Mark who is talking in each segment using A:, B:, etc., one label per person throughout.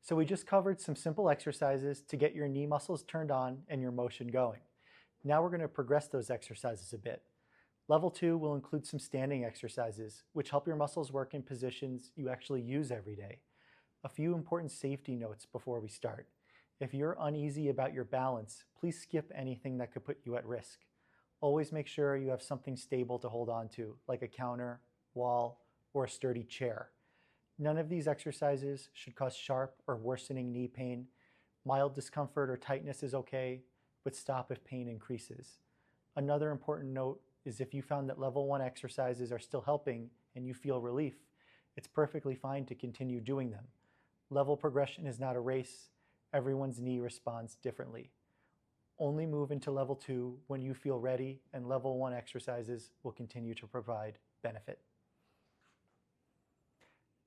A: So we just covered some simple exercises to get your knee muscles turned on and your motion going. Now we're going to progress those exercises a bit. Level 2 will include some standing exercises, which help your muscles work in positions you actually use every day. A few important safety notes before we start. If you're uneasy about your balance, please skip anything that could put you at risk. Always make sure you have something stable to hold on to, like a counter, wall, or a sturdy chair. None of these exercises should cause sharp or worsening knee pain. Mild discomfort or tightness is okay, but stop if pain increases. Another important note is if you found that level 1 exercises are still helping and you feel relief, it's perfectly fine to continue doing them. Level progression is not a race. Everyone's knee responds differently. Only move into level 2 when you feel ready, and level 1 exercises will continue to provide benefit.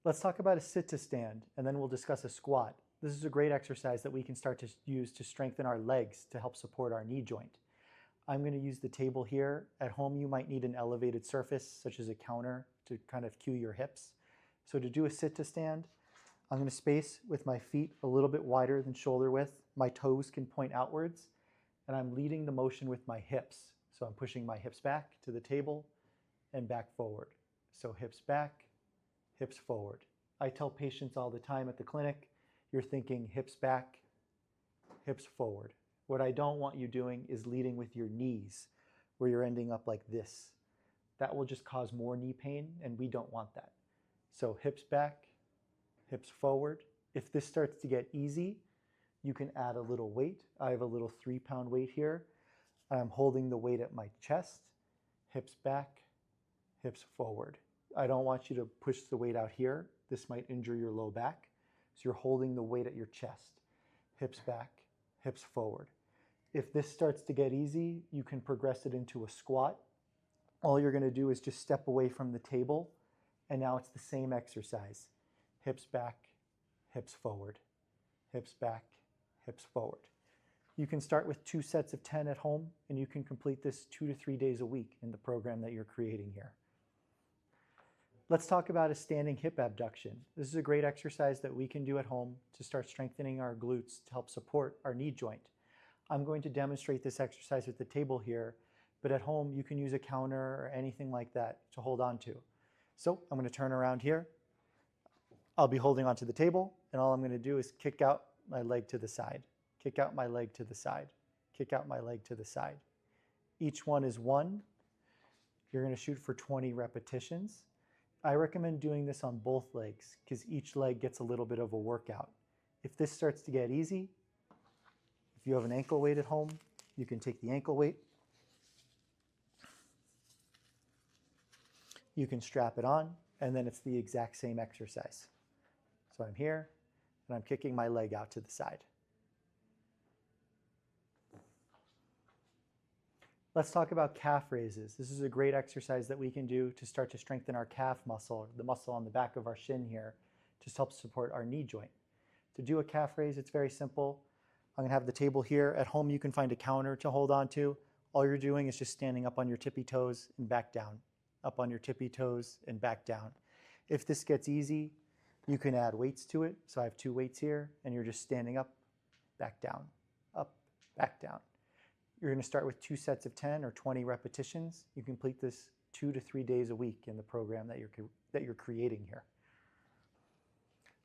A: Let's talk about a sit to stand, and then we'll discuss a squat. This is a great exercise that we can start to use to strengthen our legs to help support our knee joint. I'm going to use the table here. At home, you might need an elevated surface, such as a counter, to kind of cue your hips. So to do a sit to stand, I'm going to space with my feet a little bit wider than shoulder width. My toes can point outwards, and I'm leading the motion with my hips. So I'm pushing my hips back to the table and back forward. So hips back, hips forward. I tell patients all the time at the clinic, you're thinking hips back, hips forward. What I don't want you doing is leading with your knees, where you're ending up like this. That will just cause more knee pain, and we don't want that. So hips back, hips forward. If this starts to get easy, you can add a little weight. I have a little 3-pound weight here. I'm holding the weight at my chest, hips back, hips forward. I don't want you to push the weight out here. This might injure your low back. So you're holding the weight at your chest, hips back, hips forward. If this starts to get easy, you can progress it into a squat. All you're going to do is just step away from the table, and now it's the same exercise. Hips back, hips forward, hips back, hips forward. You can start with 2 sets of 10 at home, and you can complete this 2 to 3 days a week in the program that you're creating here. Let's talk about a standing hip abduction. This is a great exercise that we can do at home to start strengthening our glutes to help support our knee joint. I'm going to demonstrate this exercise at the table here, but at home you can use a counter or anything like that to hold on to. So I'm going to turn around here. I'll be holding onto the table, and all I'm going to do is kick out my leg to the side, kick out my leg to the side, kick out my leg to the side. Each one is 1. You're going to shoot for 20 repetitions. I recommend doing this on both legs because each leg gets a little bit of a workout. If this starts to get easy, if you have an ankle weight at home, you can take the ankle weight. You can strap it on, and then it's the exact same exercise. So I'm here, and I'm kicking my leg out to the side. Let's talk about calf raises. This is a great exercise that we can do to start to strengthen our calf muscle, the muscle on the back of our shin here, to help support our knee joint. To do a calf raise, it's very simple. I'm going to have the table here. At home, you can find a counter to hold on to. All you're doing is just standing up on your tippy toes and back down, up on your tippy toes and back down. If this gets easy, you can add weights to it. So I have 2 weights here, and you're just standing up, back down, up, back down. You're going to start with 2 sets of 10 or 20 repetitions. You complete this 2 to 3 days a week in the program that you're creating here.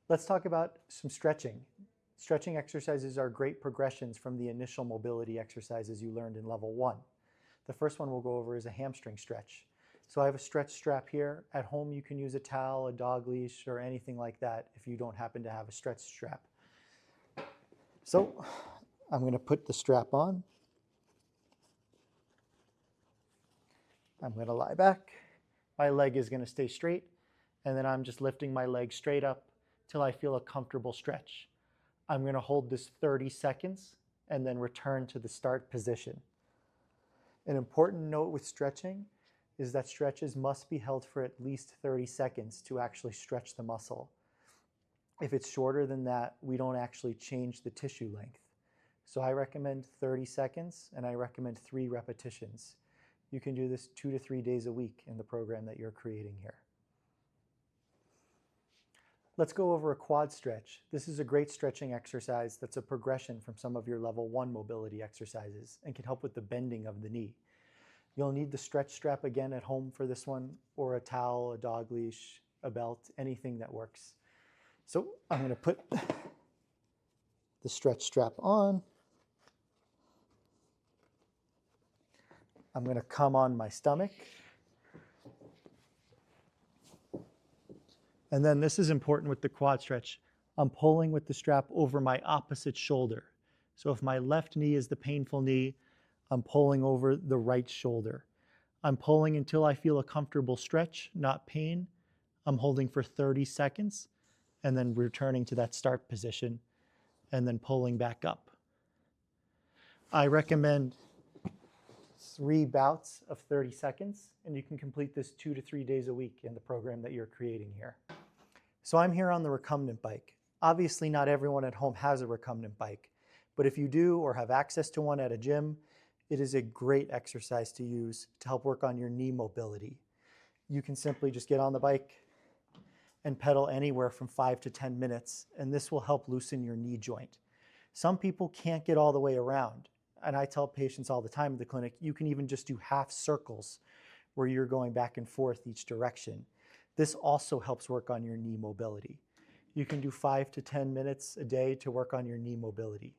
A: Let's talk about some stretching. Stretching exercises are great progressions from the initial mobility exercises you learned in level 1. The first one we'll go over is a hamstring stretch. So I have a stretch strap here. At home, you can use a towel, a dog leash, or anything like that if you don't happen to have a stretch strap. So I'm going to put the strap on. I'm going to lie back. My leg is going to stay straight, and then I'm just lifting my leg straight up till I feel a comfortable stretch. I'm going to hold this 30 seconds and then return to the start position. An important note with stretching is that stretches must be held for at least 30 seconds to actually stretch the muscle. If it's shorter than that, we don't actually change the tissue length. So I recommend 30 seconds, and I recommend 3 repetitions. You can do this 2 to 3 days a week in the program that you're creating here. Let's go over a quad stretch. This is a great stretching exercise that's a progression from some of your level 1 mobility exercises and can help with the bending of the knee. You'll need the stretch strap again at home for this one, or a towel, a dog leash, a belt, anything that works. So I'm going to put the stretch strap on. I'm going to come on my stomach. And then this is important with the quad stretch. I'm pulling with the strap over my opposite shoulder. So if my left knee is the painful knee, I'm pulling over the right shoulder. I'm pulling until I feel a comfortable stretch, not pain. I'm holding for 30 seconds and then returning to that start position and then pulling back up. I recommend 3 bouts of 30 seconds, and you can complete this 2 to 3 days a week in the program that you're creating here. So I'm here on the Recumbent Bike. Obviously, not everyone at home has a Recumbent Bike, but if you do or have access to one at a gym, it is a great exercise to use to help work on your knee mobility. You can simply just get on the bike and pedal anywhere from 5 to 10 minutes, and this will help loosen your knee joint. Some people can't get all the way around, and I tell patients all the time at the clinic, you can even just do half circles where you're going back and forth each direction. This also helps work on your knee mobility. You can do 5 to 10 minutes a day to work on your knee mobility.